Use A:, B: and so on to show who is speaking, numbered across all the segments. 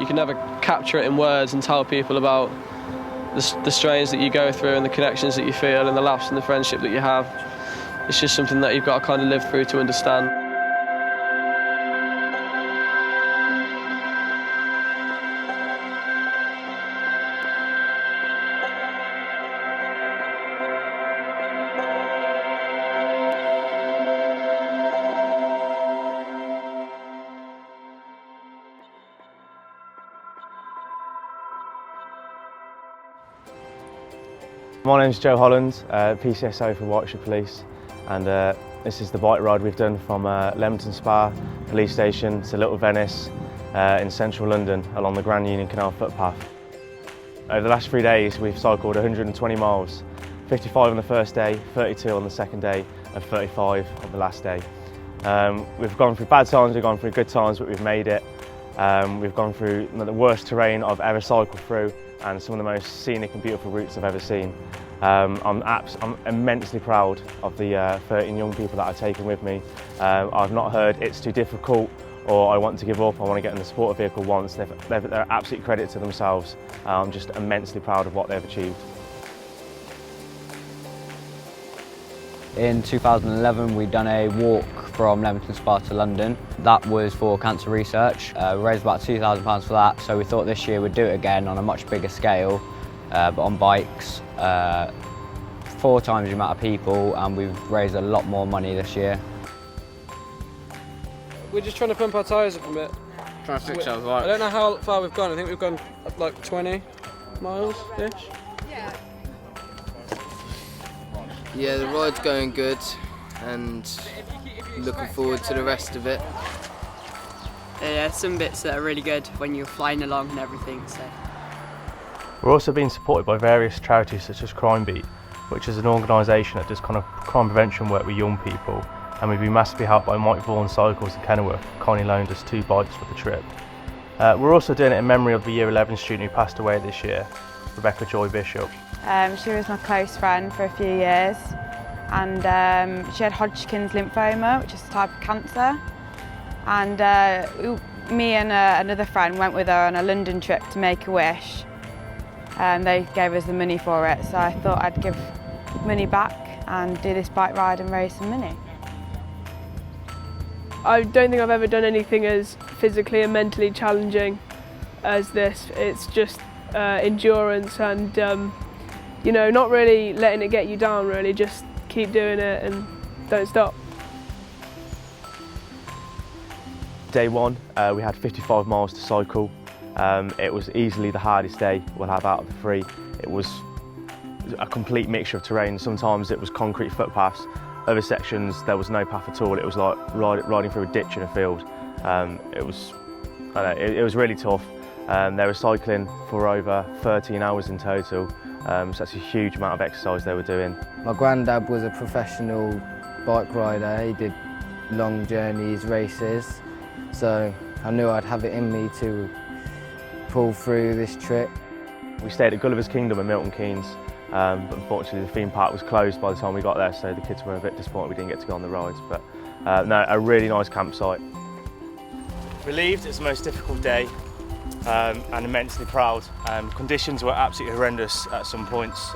A: You can never capture it in words and tell people about the strains that you go through and the connections that you feel and the laughs and the friendship that you have. It's just something that you've got to kind of live through to understand.
B: My name's Joe Holland, PCSO for Warwickshire Police, and this is the bike ride we've done from Leamington Spa police station to Little Venice in central London along the Grand Union Canal footpath. Over the last 3 days we've cycled 120 miles, 55 on the first day, 32 on the second day and 35 on the last day. We've gone through bad times, we've gone through good times, but we've made it. We've gone through the worst terrain I've ever cycled through and some of the most scenic and beautiful routes I've ever seen. I'm immensely proud of the 13 young people that I've taken with me. I've not heard it's too difficult or I want to give up, I want to get in the support vehicle once. They're absolute credit to themselves. I'm just immensely proud of what they've achieved.
C: In 2011 we'd done a walk from Leamington Spa to London. That was for cancer research. We raised about £2,000 for that, so we thought this year we'd do it again on a much bigger scale, but on bikes, 4 times the amount of people, and we've raised a lot more money this year.
A: We're just trying to pump our tyres up a bit.
D: Trying to fix our bike.
A: I don't know how far we've gone. I think we've gone up like 20 miles-ish.
D: Yeah, the ride's going good and looking forward to the rest of it.
E: Yeah, some bits that are really good when you're flying along and everything. So.
B: We're also being supported by various charities such as Crimebeat, which is an organisation that does kind of crime prevention work with young people, and we've been massively helped by Mike Vaughan Cycles in Kenilworth. Kindly loaned us 2 bikes for the trip. We're also doing it in memory of the Year 11 student who passed away this year, Rebecca Joy Bishop.
F: She was my close friend for a few years, and she had Hodgkin's lymphoma, which is a type of cancer. And me and another friend went with her on a London trip to make a wish. They gave us the money for it, so I thought I'd give money back and do this bike ride and raise some money.
G: I don't think I've ever done anything as physically and mentally challenging as this. It's just endurance and you know, not really letting it get you down, really, just keep doing it and don't stop.
B: Day 1, we had 55 miles to cycle. It was easily the hardest day we'll have out of the 3. It was a complete mixture of terrain. Sometimes it was concrete footpaths, other sections there was no path at all. It was like riding through a ditch in a field. It was really tough. They were cycling for over 13 hours in total, so that's a huge amount of exercise they were doing.
D: My granddad was a professional bike rider. He did long journeys, races, so I knew I'd have it in me to pull through this trip.
B: We stayed at Gullivers Kingdom in Milton Keynes, but unfortunately the theme park was closed by the time we got there, so the kids were a bit disappointed we didn't get to go on the rides. But no, a really nice campsite. Relieved it's the most difficult day and immensely proud. Conditions were absolutely horrendous at some points.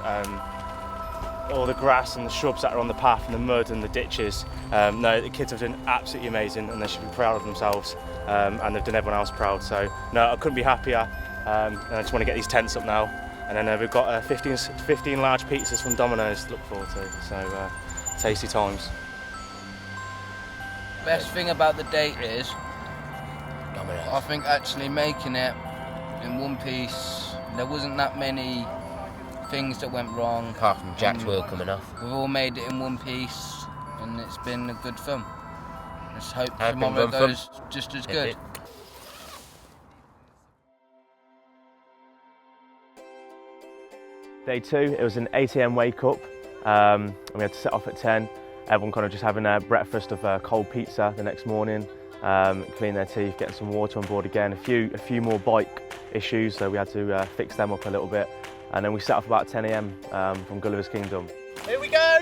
B: All the grass and the shrubs that are on the path and the mud and the ditches. No, the kids have done absolutely amazing and they should be proud of themselves, and they've done everyone else proud. So no, I couldn't be happier. And I just want to get these tents up now. And then we've got 15 large pizzas from Domino's to look forward to. So tasty times.
D: Best thing about the date is, I think actually making it in one piece, there wasn't that many things that went wrong.
H: Apart from Jack's wheel coming off.
D: We've all made it in one piece and it's been a good fun. Let's hope tomorrow goes just as good.
B: Day 2, it was an 8 AM wake up, and we had to set off at 10. Everyone kind of just having a breakfast of cold pizza the next morning, clean their teeth, getting some water on board again. A few more bike issues, so we had to fix them up a little bit. And then we set off about 10 AM from Gulliver's Kingdom.
I: Here we go!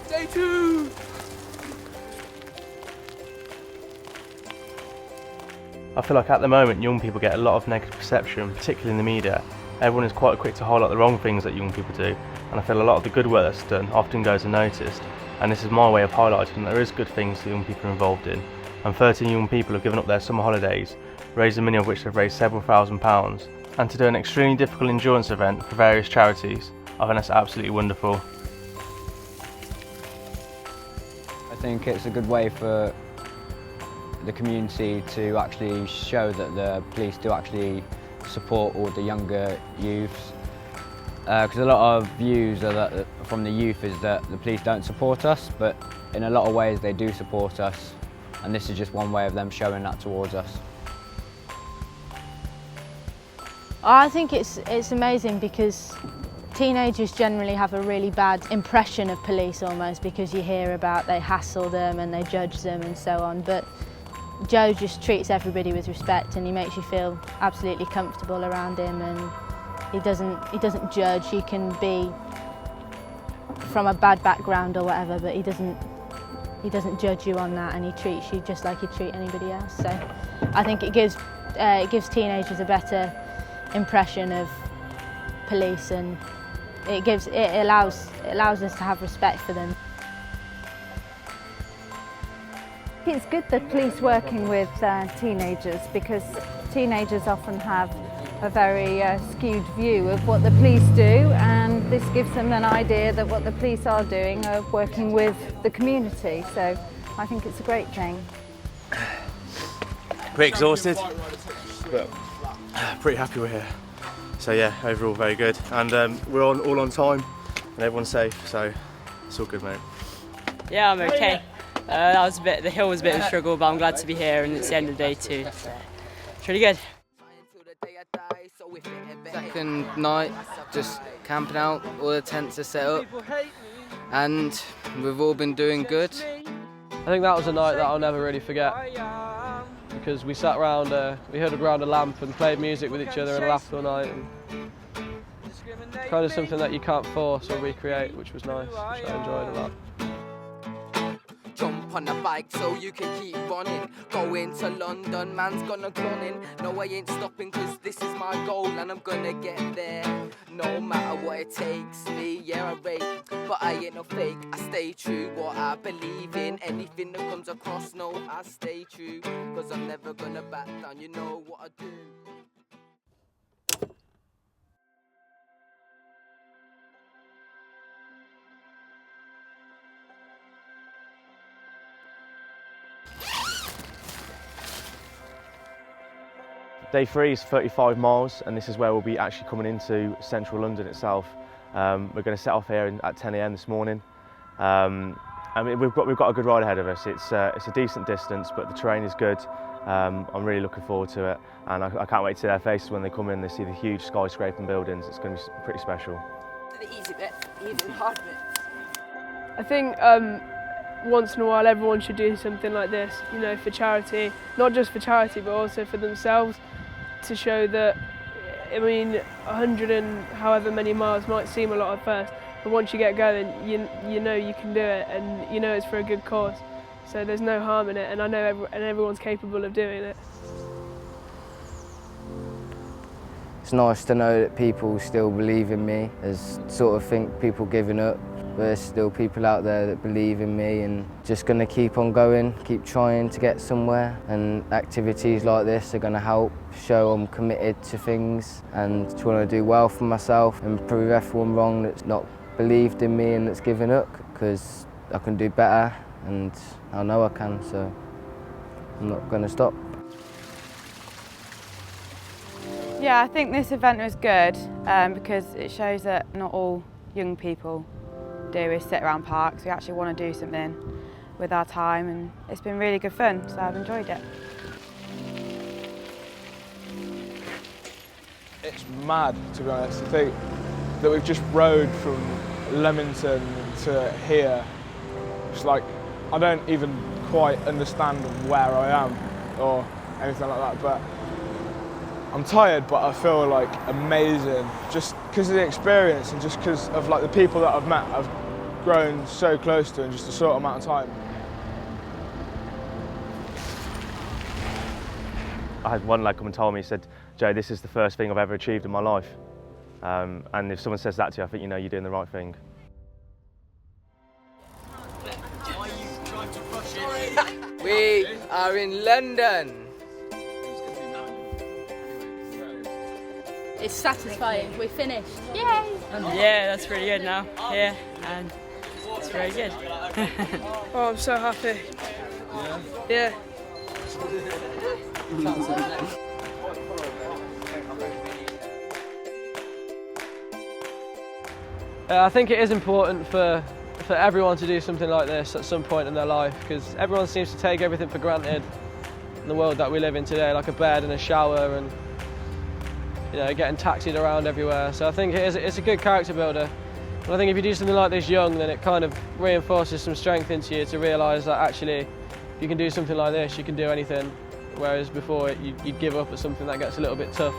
G: Day 2!
B: I feel like at the moment young people get a lot of negative perception, particularly in the media. Everyone is quite quick to highlight the wrong things that young people do, and I feel a lot of the good work that's done often goes unnoticed. And this is my way of highlighting that there is good things that young people are involved in. And 13 young people have given up their summer holidays, raising money of which they've raised several £1,000s. And to do an extremely difficult endurance event for various charities, I think that's absolutely wonderful.
C: I think it's a good way for the community to actually show that the police do actually support all the younger youths. Because a lot of views are that, from the youth is that the police don't support us, but in a lot of ways they do support us, and this is just one way of them showing that towards us.
H: I think it's amazing because teenagers generally have a really bad impression of police almost, because you hear about they hassle them and they judge them and so on, but Joe just treats everybody with respect and he makes you feel absolutely comfortable around him, and he doesn't judge. He can be from a bad background or whatever, but he doesn't judge you on that, and he treats you just like he'd treat anybody else. So I think it gives teenagers a better impression of police, and it allows us to have respect for them.
I: It's good that police working with teenagers, because teenagers often have a very skewed view of what the police do, and this gives them an idea that what the police are doing are working with the community. So I think it's a great thing.
B: Pretty exhausted, but pretty happy we're here. So yeah, overall very good, and we're all on time and everyone's safe, so it's all good, mate.
E: Yeah, I'm okay. The hill was a bit of a struggle, but I'm glad to be here, and it's the end of the day too. So it's really good.
D: Second night, just camping out, all the tents are set up, and we've all been doing good.
A: I think that was a night that I'll never really forget, because we sat around, we huddled around a lamp and played music with each other and laughed all night. And kind of something that you can't force or recreate, which was nice, which I enjoyed a lot.
J: Jump on a bike so you can keep running. Going to London, man's gonna cloning. No, I ain't stopping, cause this is my goal and I'm gonna get there. No matter what it takes me, yeah, I rate, but I ain't no fake. I stay true, what I believe in. Anything that comes across, no, I stay true, cause I'm never gonna back down, you know what I do.
B: Day 3 is 35 miles, and this is where we'll be actually coming into central London itself. We're going to set off here at 10 AM this morning. I mean, we've got a good ride ahead of us. It's a decent distance, but the terrain is good. I'm really looking forward to it, and I can't wait to see their faces when they come in. They see the huge skyscraping buildings. It's going to be pretty special.
J: The easy bit, the easy hard bit.
G: I think once in a while everyone should do something like this, you know, for charity. Not just for charity, but also for themselves, to show that, I mean, 100 and however many miles might seem a lot at first, but once you get going, you know you can do it, and you know it's for a good cause. So there's no harm in it, and I know everyone's capable of doing it.
D: It's nice to know that people still believe in me. There's sort of think people giving up, but there's still people out there that believe in me, and just going to keep on going, keep trying to get somewhere, and activities like this are going to help show I'm committed to things and to want to do well for myself and prove everyone wrong that's not believed in me and that's given up, because I can do better and I know I can, so I'm not going to stop.
F: Yeah, I think this event was good because it shows that not all young people do is sit around parks. We actually want to do something with our time, and it's been really good fun, so I've enjoyed it.
K: It's mad, to be honest. I think that we've just rode from Leamington to here. It's like, I don't even quite understand where I am or anything like that, but I'm tired, but I feel like amazing, just because of the experience and just because of like the people that I've met. I've grown so close to in just a short amount of time.
B: I had one lad come and told me, he said, Joe, this is the first thing I've ever achieved in my life. And if someone says that to you, I think you know you're doing the right thing.
J: We are in London.
H: It's satisfying. We finished. Yay!
E: Yeah, that's pretty good now. Yeah, and it's very good.
G: Oh, I'm so happy. Yeah.
A: I think it is important for everyone to do something like this at some point in their life, because everyone seems to take everything for granted in the world that we live in today, like a bed and a shower and getting taxied around everywhere. So I think it's a good character builder. And I think if you do something like this young, then it kind of reinforces some strength into you to realise that actually if you can do something like this, you can do anything, whereas before you'd give up at something that gets a little bit tough.